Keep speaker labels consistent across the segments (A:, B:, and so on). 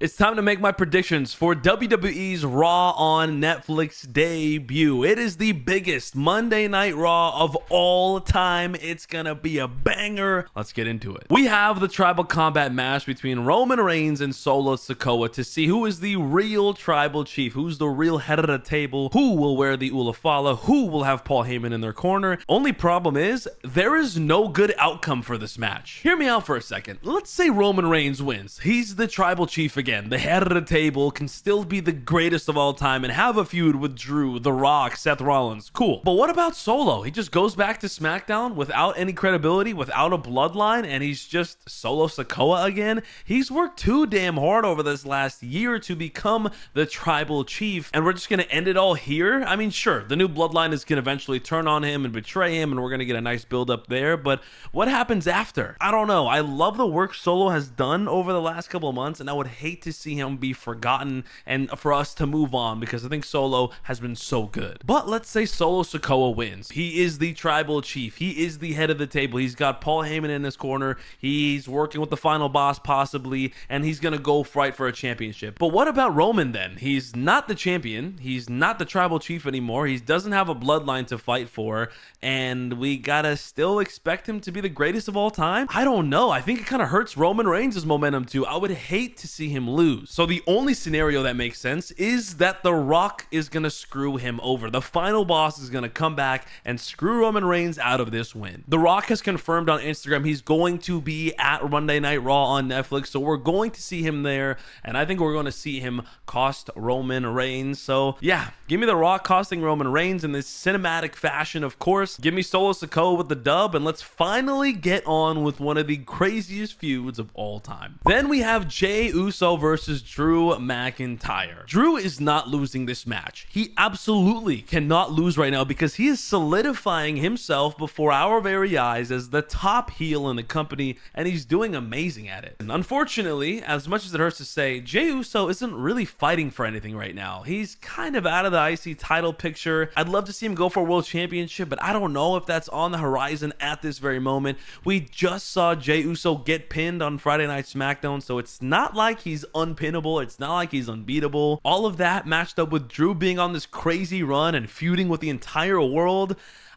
A: It's time to make my predictions for WWE's Raw on Netflix debut. It is the biggest Monday Night Raw of all time. It's gonna be a banger. Let's get into it. We have the tribal combat match between Roman Reigns and Solo Sikoa to see who is the real tribal chief, who's the real head of the table, who will wear the Ulafala, who will have Paul Heyman in their corner. Only problem is, there is no good outcome for this match. Hear me out for a second. Let's say Roman Reigns wins. He's the tribal chief again. The head of the table, can still be the greatest of all time and have a feud with Drew, The Rock, Seth Rollins. Cool. But what about Solo? He just goes back to SmackDown without any credibility, without a bloodline, and he's just Solo Sikoa again. He's worked too damn hard over this last year to become the tribal chief, and we're just going to end it all here? I mean, sure, the new bloodline is going to eventually turn on him and betray him, and we're going to get a nice build up there, but what happens after? I don't know. I love the work Solo has done over the last couple of months, and I would hate to see him be forgotten and for us to move on, because I think Solo has been so good. But let's say Solo Sikoa wins. He is the tribal chief. He is the head of the table. He's got Paul Heyman in his corner. He's working with the final boss possibly, and he's gonna go fight for a championship. But what about Roman then? He's not the champion. He's not the tribal chief anymore. He doesn't have a bloodline to fight for, and we gotta still expect him to be the greatest of all time? I don't know. I think it kind of hurts Roman Reigns' momentum too. I would hate to see him lose. So the only scenario that makes sense is that The Rock is gonna screw him over. The final boss is gonna come back and screw Roman Reigns out of this win. The Rock has confirmed on Instagram he's going to be at Monday Night Raw on Netflix, so we're going to see him there, and I think we're going to see him cost Roman Reigns. So yeah, give me The Rock costing Roman Reigns in this cinematic fashion, of course. Give me Solo Sikoa with the dub, and let's finally get on with one of the craziest feuds of all time. Then we have Jey Uso versus Drew McIntyre. Drew is not losing this match. He absolutely cannot lose right now, because he is solidifying himself before our very eyes as the top heel in the company, and he's doing amazing at it. And unfortunately, as much as it hurts to say, Jey Uso isn't really fighting for anything right now. He's kind of out of the IC title picture. I'd love to see him go for a world championship, but I don't know if that's on the horizon at this very moment. We just saw Jey Uso get pinned on Friday Night SmackDown, so it's not like he's unpinnable. It's not like he's unbeatable. All of that matched up with Drew being on this crazy run and feuding with the entire world.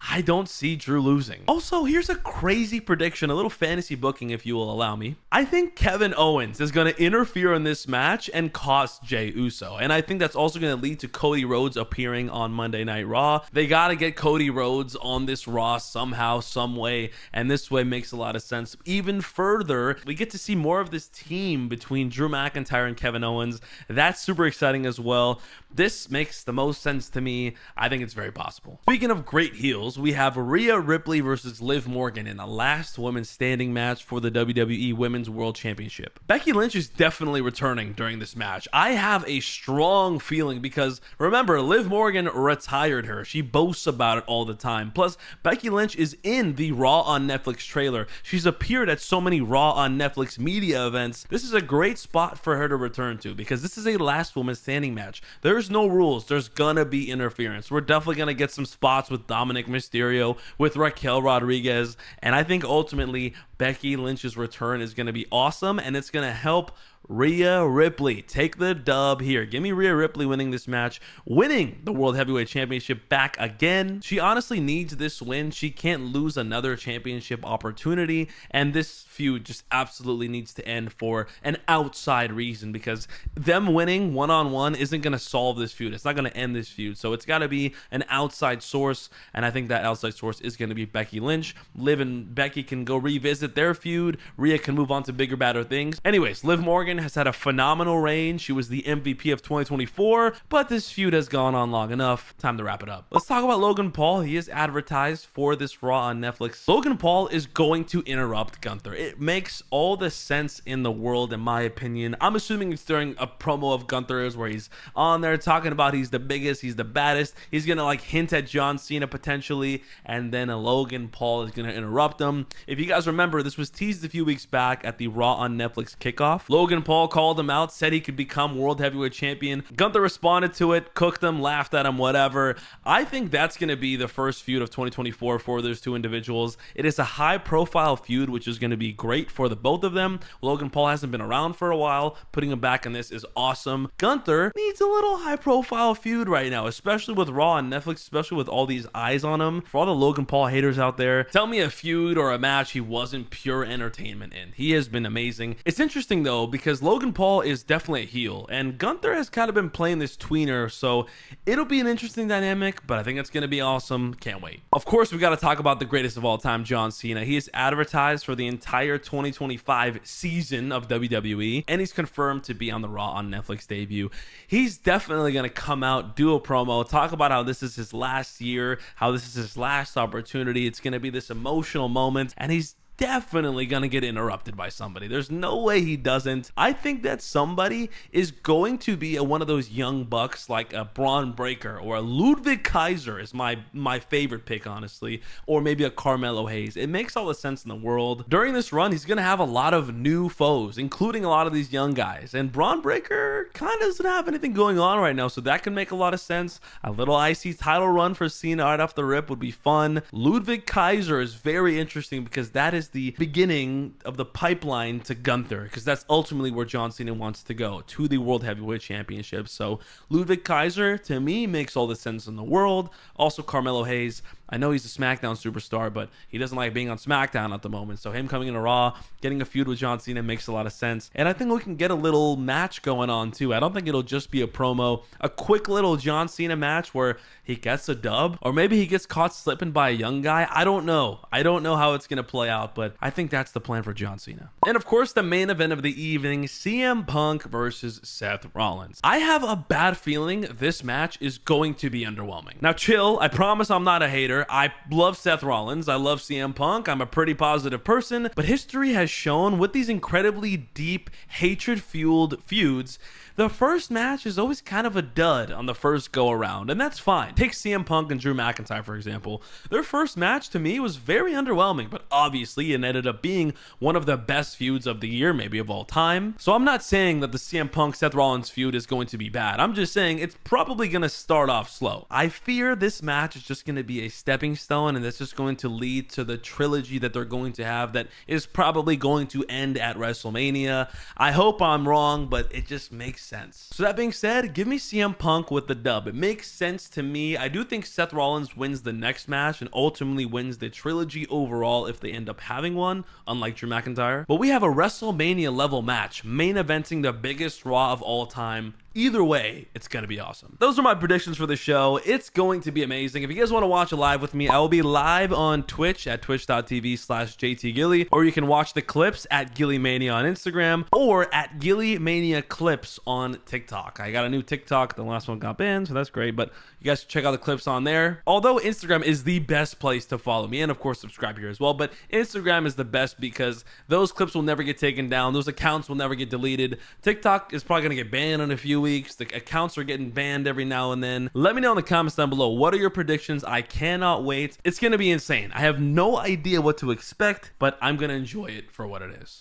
A: I don't see Drew losing. Also, here's a crazy prediction, a little fantasy booking if you will allow me. I think Kevin Owens is going to interfere in this match and cost Jey Uso. And I think that's also going to lead to Cody Rhodes appearing on Monday Night Raw. They got to get Cody Rhodes on this Raw somehow, some way. And this way makes a lot of sense. Even further, we get to see more of this team between Drew McIntyre and Kevin Owens. That's super exciting as well. This makes the most sense to me. I think it's very possible. Speaking of great heels, we have Rhea Ripley versus Liv Morgan in a last woman standing match for the WWE Women's World Championship. Becky Lynch is definitely returning during this match. I have a strong feeling because, remember, Liv Morgan retired her. She boasts about it all the time. Plus, Becky Lynch is in the Raw on Netflix trailer. She's appeared at so many Raw on Netflix media events. This is a great spot for her to return to because this is a last woman standing match. There's no rules. There's gonna be interference. We're definitely gonna get some spots with Dominic Mysterio, with Raquel Rodriguez, and I think ultimately Becky Lynch's return is going to be awesome, and it's going to help Rhea Ripley take the dub here. Give me Rhea Ripley winning this match, winning the World Heavyweight Championship back again. She honestly needs this win. She can't lose another championship opportunity, and this feud just absolutely needs to end for an outside reason, because them winning one-on-one isn't going to solve this feud. It's not going to end this feud, so it's got to be an outside source, and I think that outside source is going to be Becky Lynch. Liv and Becky can go revisit their feud. Rhea can move on to bigger, badder things. Anyways, Liv Morgan has had a phenomenal reign. She was the MVP of 2024, but this feud has gone on long enough. Time to wrap it up. Let's talk about Logan Paul. He is advertised for this Raw on Netflix. Logan Paul is going to interrupt Gunther. It makes all the sense in the world, in my opinion. I'm assuming it's during a promo of Gunther's where he's on there talking about he's the biggest, he's the baddest. He's gonna like hint at John Cena potentially, and then Logan Paul is gonna interrupt him. If you guys remember, this was teased a few weeks back at the Raw on Netflix kickoff. Logan Logan Paul called him out, said he could become world heavyweight champion. Gunther responded to it, cooked him, laughed at him, whatever. I think that's going to be the first feud of 2024 for those two individuals. It is a high profile feud, which is going to be great for the both of them. Logan Paul hasn't been around for a while. Putting him back in this is awesome. Gunther needs a little high profile feud right now, especially with Raw and Netflix, especially with all these eyes on him. For all the Logan Paul haters out there, tell me a feud or a match he wasn't pure entertainment in. He has been amazing. It's interesting though, because Logan Paul is definitely a heel and Gunther has kind of been playing this tweener, so it'll be an interesting dynamic, but I think it's going to be awesome. Can't wait. Of course, we got to talk about the greatest of all time, John Cena. He is advertised for the entire 2025 season of WWE, and he's confirmed to be on the Raw on Netflix debut. He's definitely going to come out, do a promo, talk about how this is his last year, how this is his last opportunity. It's going to be this emotional moment, and he's definitely gonna get interrupted by somebody. There's no way he doesn't. I think that somebody is going to be one of those young bucks like a Braun Breaker or a Ludwig Kaiser is my favorite pick, honestly, or maybe a Carmelo Hayes. It makes all the sense in the world. During this run, he's gonna have a lot of new foes, including a lot of these young guys, and Braun Breaker kind of doesn't have anything going on right now, so that can make a lot of sense. A little IC title run for Cena right off the rip would be fun. Ludwig Kaiser is very interesting because that is the beginning of the pipeline to Gunther, because that's ultimately where John Cena wants to go, to the World Heavyweight Championship. So Ludwig Kaiser, to me, makes all the sense in the world. Also Carmelo Hayes, I know he's a SmackDown superstar, but he doesn't like being on SmackDown at the moment. So him coming into Raw, getting a feud with John Cena makes a lot of sense. And I think we can get a little match going on too. I don't think it'll just be a promo. A quick little John Cena match where he gets a dub, or maybe he gets caught slipping by a young guy. I don't know. I don't know how it's going to play out, but I think that's the plan for John Cena. And of course, the main event of the evening, CM Punk versus Seth Rollins. I have a bad feeling this match is going to be underwhelming. Now chill, I promise I'm not a hater. I love Seth Rollins. I love CM Punk. I'm a pretty positive person, but history has shown with these incredibly deep, hatred-fueled feuds, the first match is always kind of a dud on the first go around, and that's fine. Take CM Punk and Drew McIntyre, for example. Their first match to me was very underwhelming, but obviously it ended up being one of the best feuds of the year, maybe of all time. So I'm not saying that the CM Punk Seth Rollins feud is going to be bad. I'm just saying it's probably going to start off slow. I fear this match is just going to be a stepping stone, and that's just going to lead to the trilogy that they're going to have that is probably going to end at WrestleMania. I hope I'm wrong, but it just makes sense. So that being said, give me CM Punk with the dub. It makes sense to me. I do think Seth Rollins wins the next match and ultimately wins the trilogy overall if they end up having one, unlike Drew McIntyre. But we have a WrestleMania level match, main eventing the biggest Raw of all time. Either way, it's going to be awesome. Those are my predictions for the show. It's going to be amazing. If you guys want to watch it live with me, I will be live on Twitch at twitch.tv/JTGilly, or you can watch the clips at GillyMania on Instagram or at GillyMania Clips on TikTok. I got a new TikTok. The last one got banned, so that's great, but you guys should check out the clips on there. Although Instagram is the best place to follow me, and of course subscribe here as well, but Instagram is the best because those clips will never get taken down. Those accounts will never get deleted. TikTok is probably going to get banned in a few weeks. The accounts are getting banned every now and then. Let me know in the comments down below, what are your predictions? I cannot wait. It's going to be insane. I have no idea what to expect, but I'm going to enjoy it for what it is.